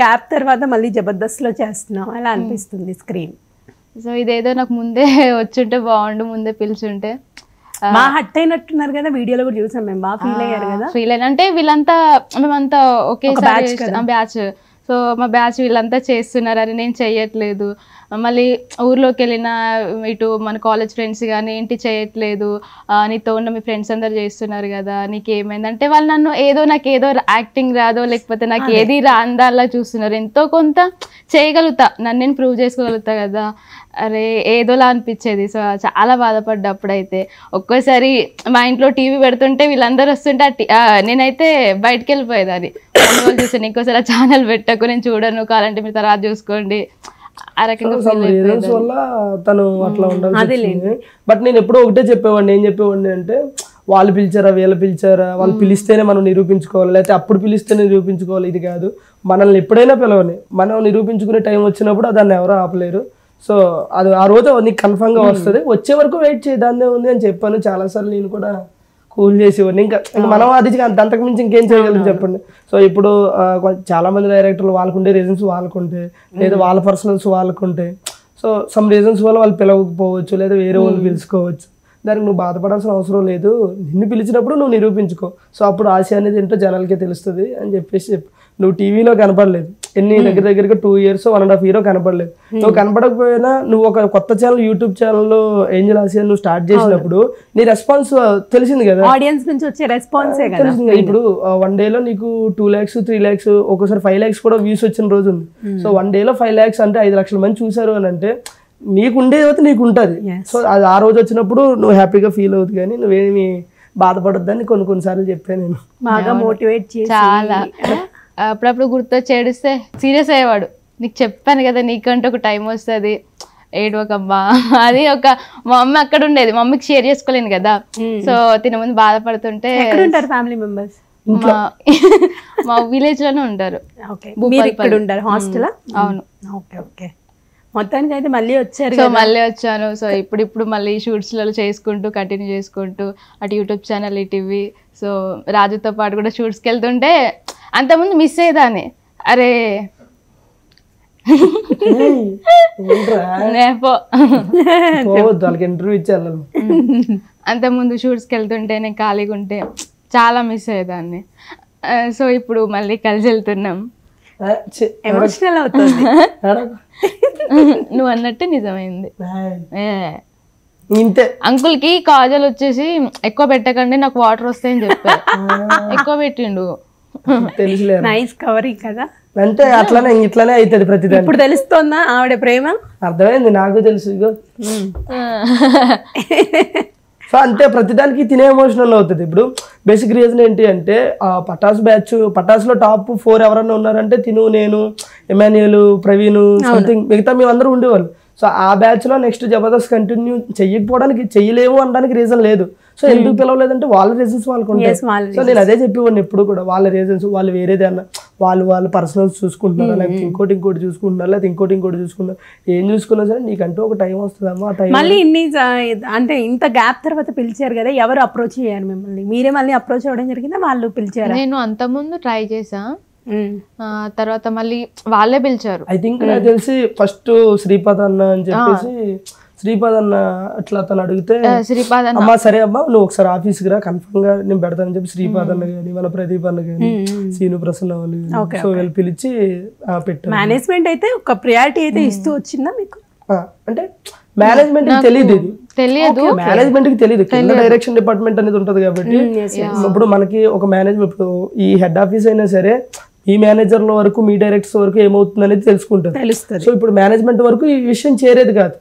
Gap తర్వాత మళ్ళీ జబర్దస్త్ లో చేస్తున్నాం అలా అనిపిస్తుంది స్క్రీన్. సో ఇదేదో నాకు ముందే వచ్చుంటే బాగుండు, ముందే పిలిచుంటే. మా హట్ అయినట్టున్నారు కదా, వీడియోలో కూడా చూసాం మేము, బాగా ఫీల్ అయ్యారు కదా. ఫీల్ అయిన అంటే వీళ్ళంతా మేమంతా ఒకేసారి బ్యాచ్, సో మా బ్యాచ్ వీళ్ళంతా చేస్తున్నారు అని నేను చెయ్యట్లేదు. మళ్ళీ ఊర్లోకి వెళ్ళిన ఇటు మన కాలేజ్ ఫ్రెండ్స్ కానీ ఏంటి చేయట్లేదు, నీతో ఉన్న మీ ఫ్రెండ్స్ అందరు చేస్తున్నారు కదా నీకేమైంది అంటే వాళ్ళు నన్ను నాకు ఏదో యాక్టింగ్ రాదో లేకపోతే నాకు ఏది రాందాలా చూస్తున్నారు. ఎంతో కొంత చేయగలుగుతా, నన్ను నేను ప్రూవ్ చేసుకోగలుగుతా కదా, అరే ఏదోలా అనిపించేది. సో చాలా బాధపడ్డా అప్పుడైతే. ఒక్కోసారి మా ఇంట్లో టీవీ పెడుతుంటే వీళ్ళందరూ వస్తుంటే నేనైతే బయటకు వెళ్ళిపోయేదాన్ని, వాళ్ళు చూసాను ఇంకోసారి ఆ ఛానల్ పెట్టకు నేను చూడను, కావాలంటే మీరు తర్వాత చూసుకోండి ఆ రకంగా. వల్ల తను అట్లా ఉండాలి. బట్ నేను ఎప్పుడో ఒకటే చెప్పేవాడిని, ఏం చెప్పేవాడిని అంటే వాళ్ళు పిలిచారా వీళ్ళు పిలిచారా, వాళ్ళు పిలిస్తేనే మనం నిరూపించుకోవాలి, లేకపోతే అప్పుడు పిలిస్తేనే నిరూపించుకోవాలి, ఇది కాదు. మనల్ని ఎప్పుడైనా పిలవని, మనం నిరూపించుకునే టైం వచ్చినప్పుడు దాన్ని ఎవరో ఆపలేరు. సో అది ఆ రోజు నీకు కన్ఫర్మ్గా వస్తుంది, వచ్చే వరకు వెయిట్ చేయదాన్నే ఉంది అని చెప్పాను చాలాసార్లు. నేను కూడా కూల్ చేసేవాడిని. ఇంకా మనం అది అంతకు మించి ఇంకేం చేయగలం చెప్పండి. సో ఇప్పుడు చాలా మంది డైరెక్టర్లు వాళ్ళకుండే రీజన్స్ వాళ్ళకుంటే, లేదా వాళ్ళ పర్సనల్స్ వాళ్ళకుంటే, సో సమ్ రీజన్స్ వల్ల వాళ్ళు పిలవకపోవచ్చు, లేదా వేరే వాళ్ళు పిలుచుకోవచ్చు. దానికి నువ్వు బాధపడాల్సిన అవసరం లేదు, నిన్ను పిలిచినప్పుడు నువ్వు నిరూపించుకో. సో అప్పుడు ఆశ అనేది ఏంటో జనాలకే తెలుస్తుంది అని చెప్పేసి నువ్వు టీవీలో కనపడలేదు, ఎన్ని దగ్గరగా 2 years 1.5 years కనపడలేదు. నువ్వు కనపడకపోయినా నువ్వు ఒక కొత్త ఛానల్ యూట్యూబ్ ఛానల్లో ఏంజెల్ ఆసియా నువ్వు స్టార్ట్ చేసినప్పుడు నీ రెస్పాన్స్ తెలిసింది కదా, ఆడియన్స్ నుంచి వచ్చే రెస్పాన్స్ తెలిసింది. ఇప్పుడు 1 day లో నీకు 2 lakhs 3 lakhs ఒక్కోసారి 5 lakhs కూడా వ్యూస్ వచ్చిన రోజు ఉంది. సో 1 day లో 5 lakhs అంటే 5 లక్షల మంది చూసారు అని అంటే నీకు ఉండేది నీకు ఉంటుంది. సో అది ఆ రోజు వచ్చినప్పుడు నువ్వు హ్యాపీగా ఫీల్ అవుతుంది, కానీ నువ్వేమి బాధపడొద్దని కొన్నిసార్లు చెప్పాను నేను. బాగా మోటివేట్ చేసి చాలా అప్పుడప్పుడు గుర్తొచ్చి ఏడిస్తే సీరియస్ అయ్యేవాడు, నీకు చెప్పాను కదా నీకంటే ఒక టైం వస్తుంది ఏడవకమ్మా అది. మా మమ్మీ అక్కడ ఉండేది, మమ్మీకి షేర్ చేసుకోలేను కదా, సో తిన ముందు బాధపడుతుంటే ఫ్యామిలీ మెంబర్స్ మా విలేజ్ లోనే ఉంటారు. హాస్టల్? అవును. మొత్తానికి అయితే మళ్ళీ వచ్చారు. సో మళ్ళీ వచ్చాను. సో ఇప్పుడు మళ్ళీ షూట్స్లలో చేసుకుంటూ కంటిన్యూ చేసుకుంటూ అటు యూట్యూబ్ ఛానల్ ఇటీవీ. సో రాజుతో పాటు కూడా షూట్స్కి వెళ్తుంటే అంతకుముందు మిస్ అయ్యేదాన్ని, అరే అంతకుముందు షూట్స్కి వెళ్తుంటే నేను ఖాళీగా ఉంటే చాలా మిస్ అయ్యేదాన్ని. సో ఇప్పుడు మళ్ళీ కలిసి వెళ్తున్నాం. ఎమోషనల్ అవుతుంది. నువ్వు అన్నట్టు నిజమైంది. అంకుల్ కి కాజల్ వచ్చేసి ఎక్కువ పెట్టకండి నాకు వాటర్ వస్తాయని చెప్పారు, ఎక్కువ పెట్టిండు. నైస్ కవరింగ్ కదా. అంటే అట్లానే ఇట్లానే అవుతుంది ప్రతిదాని. ఇప్పుడు తెలుస్తుందా ఆవిడ ప్రేమ? అర్థమైంది, నాకు తెలుసు. ఇగో సో అంతే, ప్రతిదానికి తినే ఎమోషనల్ అవుతుంది. ఇప్పుడు బేసిక్ రీజన్ ఏంటి అంటే పటాస్లో టాప్ 4 ఎవరన్నా ఉన్నారంటే తిను, నేను, ఎమాన్యుయల్, ప్రవీణ్, సంథింగ్ మిగతా మేమందరూ ఉండేవాళ్ళు. సో ఆ బ్యాచ్లో నెక్స్ట్ జబర్దస్త్ కంటిన్యూ చెయ్యకపోవడానికి, చెయ్యలేము అనడానికి రీజన్ లేదు. సో ఎందుకు పిలవలేదంటే వాళ్ళ రీజన్స్ వాళ్ళకు ఉంటాయి. సో నేను అదే చెప్పేవాడిని ఎప్పుడు కూడా, వాళ్ళ రీజన్స్, వాళ్ళు వేరేది అన్న వాళ్ళు పర్సనల్స్ చూసుకుంటున్నారు, లేకపోతే ఇంకోటి చూసుకుంటున్నారు, లేకపోతే ఇంకోటి చూసుకుంటున్నారు. ఏం చూసుకున్నా సరే నీకంటూ ఒక టైం వస్తుందమ్మా. ఆ టైం మళ్ళీ ఇన్ని అంటే ఇంత గ్యాప్ తర్వాత పిలిచారు కదా, ఎవరు అప్రోచ్ చేయాలి మిమ్మల్ని? మీరే మళ్ళీ అప్రోచ్ అవ్వడం జరిగిందా, వాళ్ళు పిలిచారు? నేను అంతకుముందు ట్రై చేసా, తర్వాత మళ్ళీ వాళ్ళే పిలిచారు. ఐ థింక్ నాకు తెలిసి ఫస్ట్ శ్రీపాద్ అన్న అని చెప్పేసి, శ్రీపాద్ అన్న అట్లా తను అడిగితే అమ్మా సరే అమ్మా నువ్వు ఒకసారి ఆఫీస్కి రా కన్ఫర్మ్ గా నేను పెడతానని చెప్పి శ్రీపాద్ అన్న కానీ, మన ప్రదీప్ అన్న కానీ, సీను ప్రసన్న వాళ్ళు సో వీళ్ళు పిలిచి పెట్టారు. మేనేజ్మెంట్ అయితే ఒక ప్రియారిటీ అయితే ఇస్తూ వచ్చిందా మీకు? అంటే మేనేజ్మెంట్ తెలియదు, మేనేజ్మెంట్ కి తెలియదు, కింద డైరెక్షన్ డిపార్ట్మెంట్ అనేది ఉంటది కాబట్టి. ఇప్పుడు మనకి ఒక మేనేజ్మెంట్, ఇప్పుడు ఈ హెడ్ ఆఫీస్ అయినా సరే మీ మేనేజర్ల వరకు, మీ డైరెక్టర్స్ వరకు ఏమవుతుంది అనేది తెలుసుకుంటారు. సో ఇప్పుడు మేనేజ్మెంట్ వరకు ఈ విషయం చేరేది కాదు.